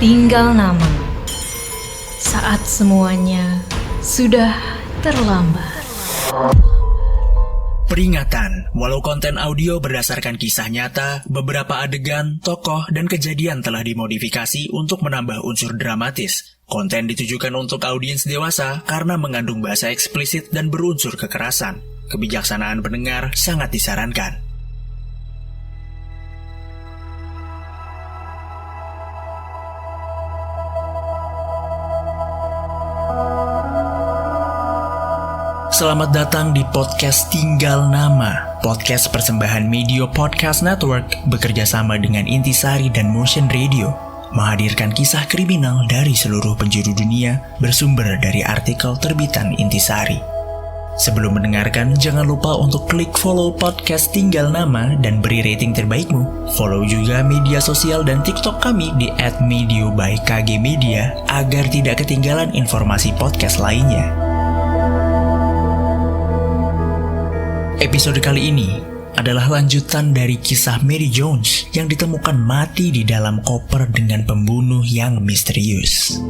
Tinggal nama. Saat semuanya sudah terlambat. Peringatan, walau konten audio berdasarkan kisah nyata, beberapa adegan, tokoh, dan kejadian telah dimodifikasi untuk menambah unsur dramatis. Konten ditujukan untuk audiens dewasa karena mengandung bahasa eksplisit dan berunsur kekerasan. Kebijaksanaan pendengar sangat disarankan. Selamat datang di podcast Tinggal Nama, podcast persembahan Medio Podcast Network bekerja sama dengan Intisari dan Motion Radio, menghadirkan kisah kriminal dari seluruh penjuru dunia bersumber dari artikel terbitan Intisari. Sebelum mendengarkan, jangan lupa untuk klik follow podcast Tinggal Nama dan beri rating terbaikmu. Follow juga media sosial dan TikTok kami di @medio_by_kg_media agar tidak ketinggalan informasi podcast lainnya. Episode kali ini adalah lanjutan dari kisah Mary Jones yang ditemukan mati di dalam koper dengan pembunuh yang misterius.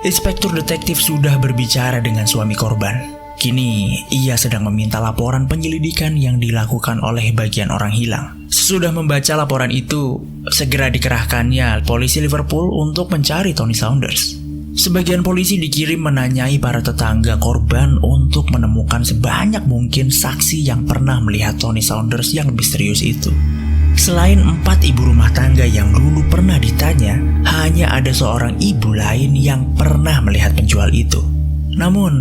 Inspektur detektif sudah berbicara dengan suami korban. Kini ia sedang meminta laporan penyelidikan yang dilakukan oleh bagian orang hilang. Sesudah membaca laporan itu, segera dikerahkannya polisi Liverpool untuk mencari Tony Saunders. Sebagian polisi dikirim menanyai para tetangga korban untuk menemukan sebanyak mungkin saksi yang pernah melihat Tony Saunders yang misterius itu. Selain 4 ibu rumah tangga yang dulu pernah ditanya, hanya ada seorang ibu lain yang pernah melihat penjual itu. Namun,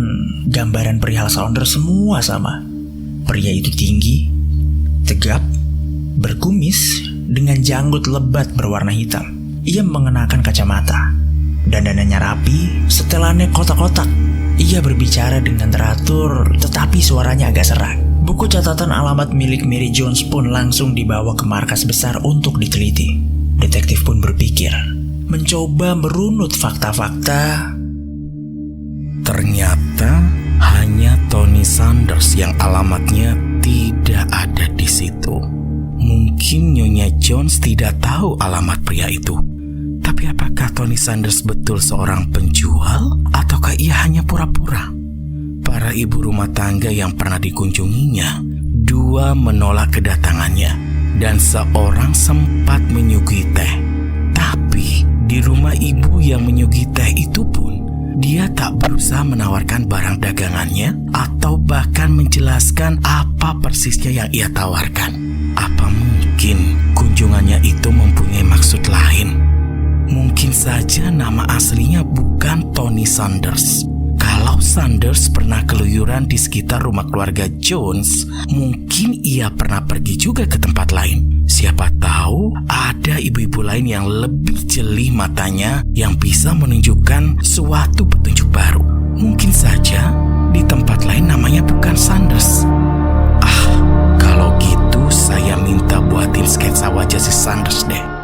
gambaran perihal Saunders semua sama. Pria itu tinggi, tegap, berkumis, dengan janggut lebat berwarna hitam. Ia mengenakan kacamata. Dandanannya rapi, setelannya kotak-kotak. Ia berbicara dengan teratur, tetapi suaranya agak serak. Buku catatan alamat milik Mary Jones pun langsung dibawa ke markas besar untuk diteliti. Detektif pun berpikir, mencoba merunut fakta-fakta. Ternyata hanya Tony Saunders yang alamatnya tidak ada di situ. Mungkin Nyonya Jones tidak tahu alamat pria itu. Tapi apakah Tony Saunders betul seorang penjual ataukah ia hanya pura-pura? Para ibu rumah tangga yang pernah dikunjunginya, 2 menolak kedatangannya dan seorang sempat menyuguhi teh. Tapi di rumah ibu yang menyuguhi teh itu pun, dia tak berusaha menawarkan barang dagangannya atau bahkan menjelaskan apa persisnya yang ia tawarkan. Apa mungkin kunjungannya itu mempunyai maksud lain? Mungkin saja nama aslinya bukan Tony Saunders. Kalau Saunders pernah keluyuran di sekitar rumah keluarga Jones, mungkin ia pernah pergi juga ke tempat lain. Siapa tahu ada ibu-ibu lain yang lebih jeli matanya yang bisa menunjukkan suatu petunjuk baru. Mungkin saja di tempat lain namanya bukan Saunders. Kalau gitu saya minta buatin sketsa wajah si Saunders deh.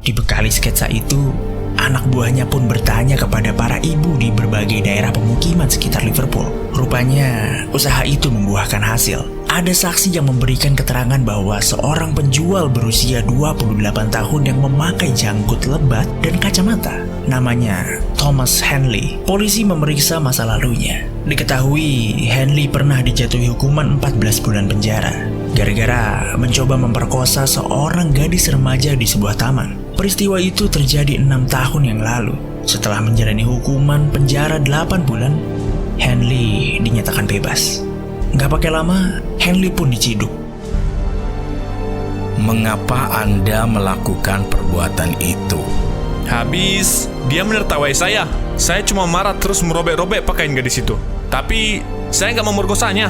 Dibekali sketsa itu, anak buahnya pun bertanya kepada para ibu di berbagai daerah pemukiman sekitar Liverpool. Rupanya, usaha itu membuahkan hasil. Ada saksi yang memberikan keterangan bahwa seorang penjual berusia 28 tahun yang memakai janggut lebat dan kacamata. Namanya Thomas Henley. Polisi memeriksa masa lalunya. Diketahui Henley pernah dijatuhi hukuman 14 bulan penjara gara-gara mencoba memperkosa seorang gadis remaja di sebuah taman. Peristiwa itu terjadi 6 tahun yang lalu. Setelah menjalani hukuman penjara 8 bulan, Henley dinyatakan bebas. Nggak pakai lama, Henley pun diciduk. Mengapa Anda melakukan perbuatan itu? Habis, dia menertawai saya. Saya cuma marah terus merobek-robek pakaian gadis itu. Tapi, saya nggak memerkosanya.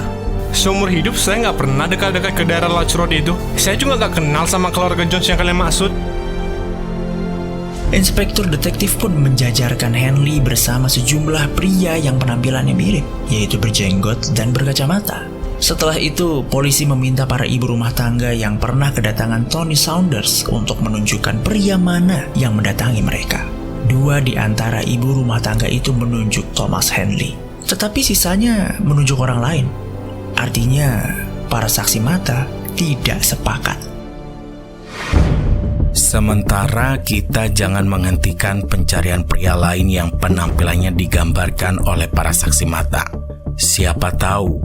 Seumur hidup saya nggak pernah dekat-dekat ke daerah Lodge Road itu. Saya juga nggak kenal sama keluarga Jones yang kalian maksud. Inspektur detektif pun menjajarkan Henley bersama sejumlah pria yang penampilannya mirip, yaitu berjenggot dan berkacamata. Setelah itu, polisi meminta para ibu rumah tangga yang pernah kedatangan Tony Saunders untuk menunjukkan pria mana yang mendatangi mereka. 2 di antara ibu rumah tangga itu menunjuk Thomas Henley, tetapi sisanya menunjuk orang lain. Artinya, para saksi mata tidak sepakat. Sementara kita jangan menghentikan pencarian pria lain yang penampilannya digambarkan oleh para saksi mata. Siapa tahu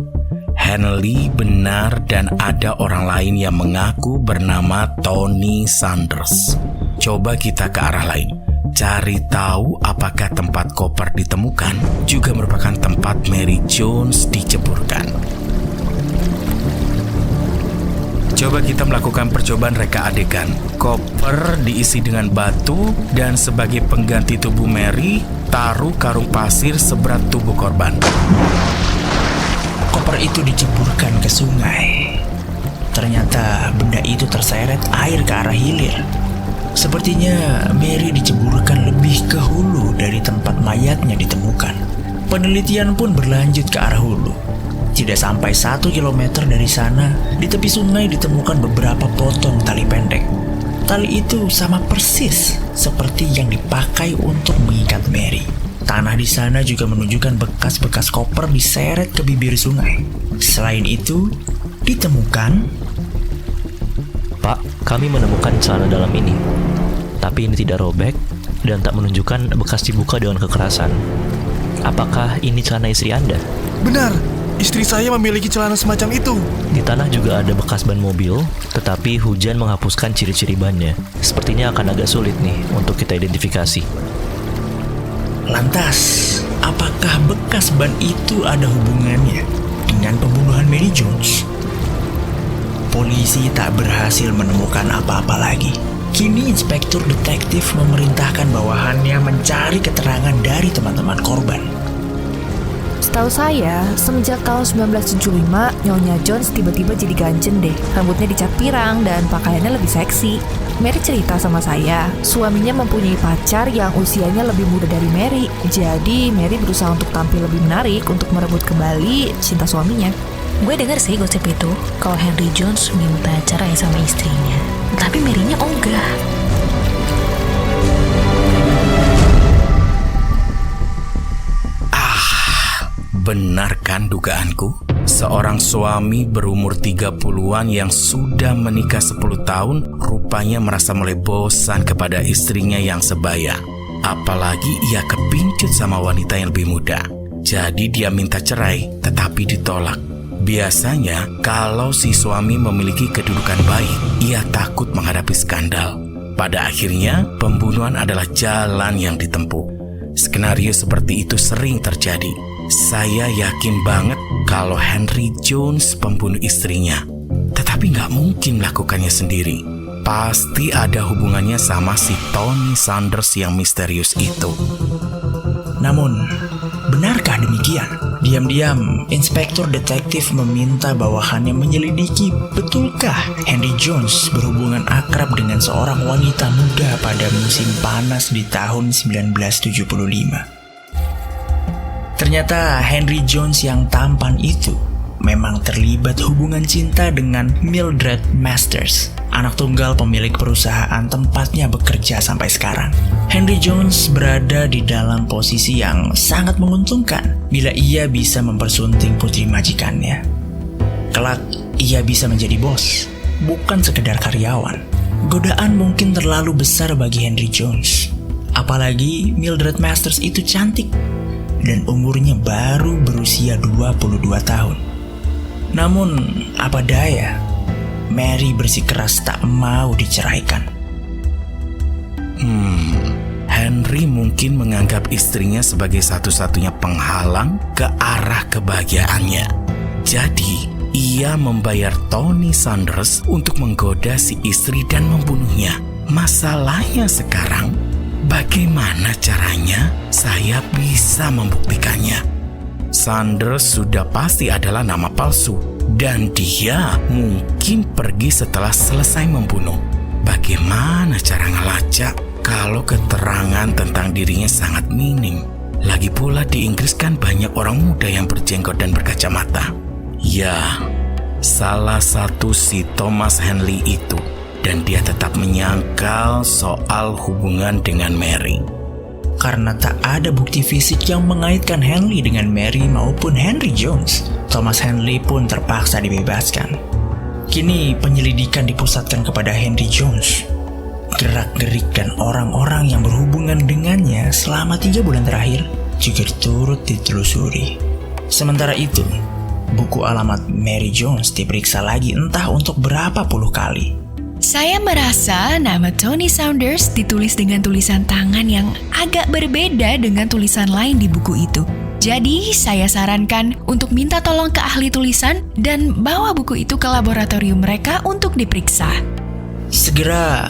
Henley benar dan ada orang lain yang mengaku bernama Tony Sanders. Coba kita ke arah lain. Cari tahu apakah tempat koper ditemukan juga merupakan tempat Mary Jones diceburkan. Coba kita melakukan percobaan reka adegan. Koper diisi dengan batu dan sebagai pengganti tubuh Mary, taruh karung pasir seberat tubuh korban. Koper itu diceburkan ke sungai. Ternyata benda itu terseret air ke arah hilir. Sepertinya Mary diceburkan lebih ke hulu dari tempat mayatnya ditemukan. Penelitian pun berlanjut ke arah hulu. Tidak sampai 1 kilometer dari sana, di tepi sungai ditemukan beberapa potong tali pendek. Tali itu sama persis seperti yang dipakai untuk mengikat Mary. Tanah di sana juga menunjukkan bekas-bekas koper diseret ke bibir sungai. Selain itu, ditemukan... Pak, kami menemukan celana dalam ini. Tapi ini tidak robek dan tak menunjukkan bekas dibuka dengan kekerasan. Apakah ini celana istri Anda? Benar, istri saya memiliki celana semacam itu. Di tanah juga ada bekas ban mobil, tetapi hujan menghapuskan ciri-ciri bannya. Sepertinya akan agak sulit nih untuk kita identifikasi. Lantas, apakah bekas ban itu ada hubungannya dengan pembunuhan Mary Jones? Polisi tak berhasil menemukan apa-apa lagi. Kini inspektur detektif memerintahkan bawahannya mencari keterangan dari teman-teman korban. Setahu saya, semenjak tahun 1975, Nyonya Jones tiba-tiba jadi ganjen deh. Rambutnya dicat pirang dan pakaiannya lebih seksi. Mary cerita sama saya, suaminya mempunyai pacar yang usianya lebih muda dari Mary. Jadi Mary berusaha untuk tampil lebih menarik untuk merebut kembali cinta suaminya. Gue dengar sih gosip itu, kalau Henry Jones minta cerai sama istrinya. Tapi Mary-nya ogah. Benar kan dugaanku? Seorang suami berumur 30-an yang sudah menikah 10 tahun rupanya merasa mulai bosan kepada istrinya yang sebaya. Apalagi ia kepincut sama wanita yang lebih muda. Jadi dia minta cerai, tetapi ditolak. Biasanya kalau si suami memiliki kedudukan baik, ia takut menghadapi skandal. Pada akhirnya, pembunuhan adalah jalan yang ditempuh. Skenario seperti itu sering terjadi. Saya yakin banget kalau Henry Jones pembunuh istrinya. Tetapi nggak mungkin melakukannya sendiri. Pasti ada hubungannya sama si Tony Sanders yang misterius itu. Namun, benarkah demikian? Diam-diam, inspektur detektif meminta bawahannya menyelidiki betulkah Henry Jones berhubungan akrab dengan seorang wanita muda pada musim panas di tahun 1975. Ternyata Henry Jones yang tampan itu memang terlibat hubungan cinta dengan Mildred Masters, anak tunggal pemilik perusahaan tempatnya bekerja sampai sekarang. Henry Jones berada di dalam posisi yang sangat menguntungkan bila ia bisa mempersunting putri majikannya. Kelak, ia bisa menjadi bos, bukan sekedar karyawan. Godaan mungkin terlalu besar bagi Henry Jones. Apalagi Mildred Masters itu cantik dan umurnya baru berusia 22 tahun. Namun, apa daya, Mary bersikeras tak mau diceraikan. Henry mungkin menganggap istrinya sebagai satu-satunya penghalang ke arah kebahagiaannya. Jadi, ia membayar Tony Sanders untuk menggoda si istri dan membunuhnya. Masalahnya sekarang, bagaimana caranya saya bisa membuktikannya? Sanders sudah pasti adalah nama palsu dan dia mungkin pergi setelah selesai membunuh. Bagaimana cara ngelacak kalau keterangan tentang dirinya sangat minim? Lagi pula di Inggris kan banyak orang muda yang berjenggot dan berkacamata. Ya, salah satu si Thomas Henley itu. Dan dia tetap menyangkal soal hubungan dengan Mary. Karena tak ada bukti fisik yang mengaitkan Henley dengan Mary maupun Henry Jones, Thomas Henley pun terpaksa dibebaskan. Kini penyelidikan dipusatkan kepada Henry Jones. Gerak-gerik dan orang-orang yang berhubungan dengannya selama 3 bulan terakhir juga turut ditelusuri. Sementara itu, buku alamat Mary Jones diperiksa lagi entah untuk berapa puluh kali. Saya merasa nama Tony Saunders ditulis dengan tulisan tangan yang agak berbeda dengan tulisan lain di buku itu. Jadi, saya sarankan untuk minta tolong ke ahli tulisan dan bawa buku itu ke laboratorium mereka untuk diperiksa. Segera,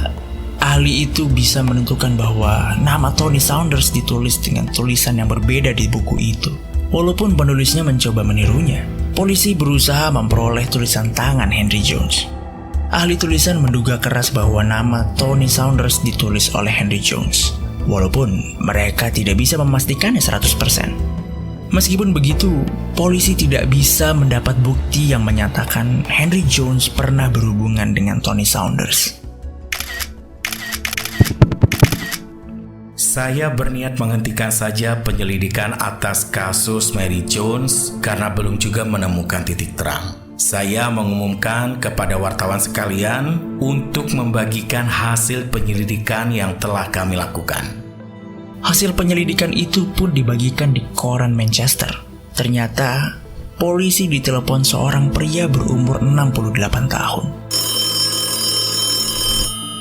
ahli itu bisa menentukan bahwa nama Tony Saunders ditulis dengan tulisan yang berbeda di buku itu. Walaupun penulisnya mencoba menirunya, polisi berusaha memperoleh tulisan tangan Henry Jones. Ahli tulisan menduga keras bahwa nama Tony Saunders ditulis oleh Henry Jones, walaupun mereka tidak bisa memastikannya 100%. Meskipun begitu, polisi tidak bisa mendapat bukti yang menyatakan Henry Jones pernah berhubungan dengan Tony Saunders. Saya berniat menghentikan saja penyelidikan atas kasus Mary Jones karena belum juga menemukan titik terang. Saya mengumumkan kepada wartawan sekalian untuk membagikan hasil penyelidikan yang telah kami lakukan. Hasil penyelidikan itu pun dibagikan di koran Manchester. Ternyata, polisi ditelepon seorang pria berumur 68 tahun.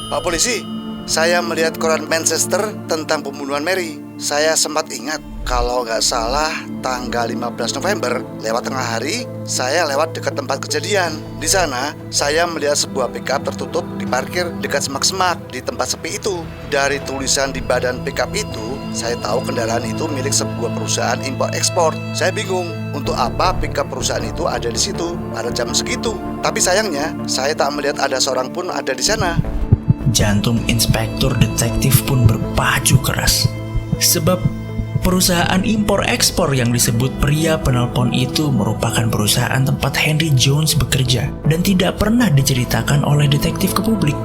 Pak polisi, saya melihat koran Manchester tentang pembunuhan Mary. Saya sempat ingat, kalau nggak salah tanggal 15 November, lewat tengah hari, saya lewat dekat tempat kejadian. Di sana, saya melihat sebuah pickup tertutup diparkir dekat semak-semak di tempat sepi itu. Dari tulisan di badan pickup itu, saya tahu kendaraan itu milik sebuah perusahaan impor-ekspor. Saya bingung, untuk apa pickup perusahaan itu ada di situ pada jam segitu. Tapi sayangnya, saya tak melihat ada seorang pun ada di sana. Jantung inspektur detektif pun berpacu keras. Sebab perusahaan impor-ekspor yang disebut pria penelpon itu merupakan perusahaan tempat Henry Jones bekerja dan tidak pernah diceritakan oleh detektif ke publik.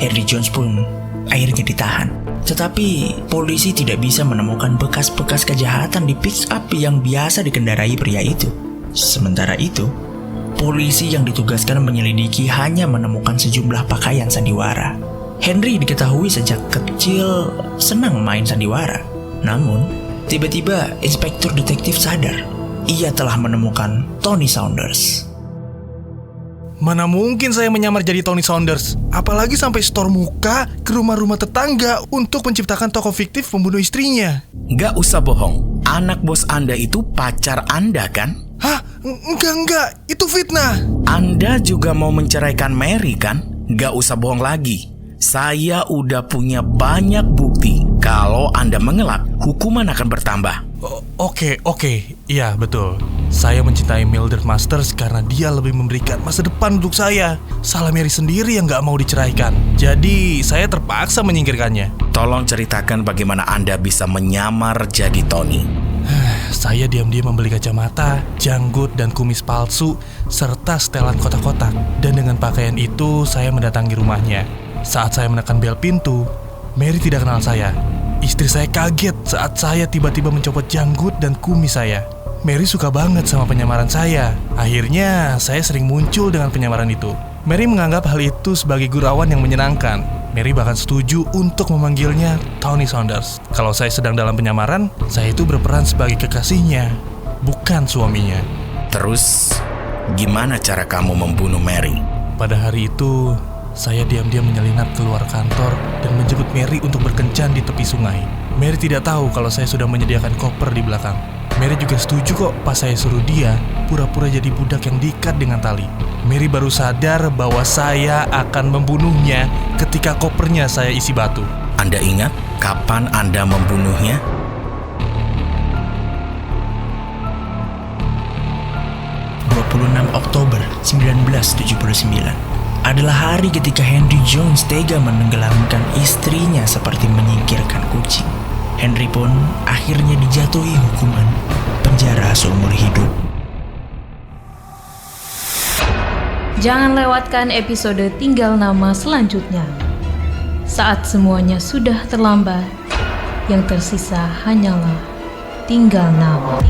Henry Jones pun akhirnya ditahan. Tetapi polisi tidak bisa menemukan bekas-bekas kejahatan di pick-up yang biasa dikendarai pria itu. Sementara itu, polisi yang ditugaskan menyelidiki hanya menemukan sejumlah pakaian sandiwara. Henry diketahui sejak kecil senang main sandiwara. Namun, tiba-tiba inspektur detektif sadar ia telah menemukan Tony Saunders. Mana mungkin saya menyamar jadi Tony Saunders? Apalagi sampai store muka ke rumah-rumah tetangga untuk menciptakan tokoh fiktif pembunuh istrinya. Nggak usah bohong, anak bos Anda itu pacar Anda kan? Hah? Enggak, itu fitnah. Anda juga mau menceraikan Mary kan? Nggak usah bohong lagi. Saya udah punya banyak bukti. Kalau Anda mengelak, hukuman akan bertambah. Oke, iya betul. Saya mencintai Mildred Masters karena dia lebih memberikan masa depan untuk saya. Salah Mary sendiri yang gak mau diceraikan. Jadi saya terpaksa menyingkirkannya. Tolong ceritakan bagaimana Anda bisa menyamar jadi Tony. Saya diam-diam membeli kacamata, janggut, dan kumis palsu, serta setelan kotak-kotak. Dan dengan pakaian itu, saya mendatangi rumahnya. Saat saya menekan bel pintu, Mary tidak kenal saya. Istri saya kaget saat saya tiba-tiba mencopot janggut dan kumis saya. Mary suka banget sama penyamaran saya. Akhirnya, saya sering muncul dengan penyamaran itu. Mary menganggap hal itu sebagai gurauan yang menyenangkan. Mary bahkan setuju untuk memanggilnya Tony Saunders. Kalau saya sedang dalam penyamaran, saya itu berperan sebagai kekasihnya, bukan suaminya. Terus, gimana cara kamu membunuh Mary? Pada hari itu, saya diam-diam menyelinap keluar kantor dan menjemput Mary untuk berkencan di tepi sungai. Mary tidak tahu kalau saya sudah menyediakan koper di belakang. Mary juga setuju kok pas saya suruh dia pura-pura jadi budak yang diikat dengan tali. Mary baru sadar bahwa saya akan membunuhnya ketika kopernya saya isi batu. Anda ingat kapan Anda membunuhnya? Oktober 1979 adalah hari ketika Henry Jones tega menenggelamkan istrinya seperti menyingkirkan kucing. Henry pun akhirnya dijatuhi hukuman penjara seumur hidup. Jangan lewatkan episode Tinggal Nama selanjutnya. Saat semuanya sudah terlambat, yang tersisa hanyalah tinggal nama.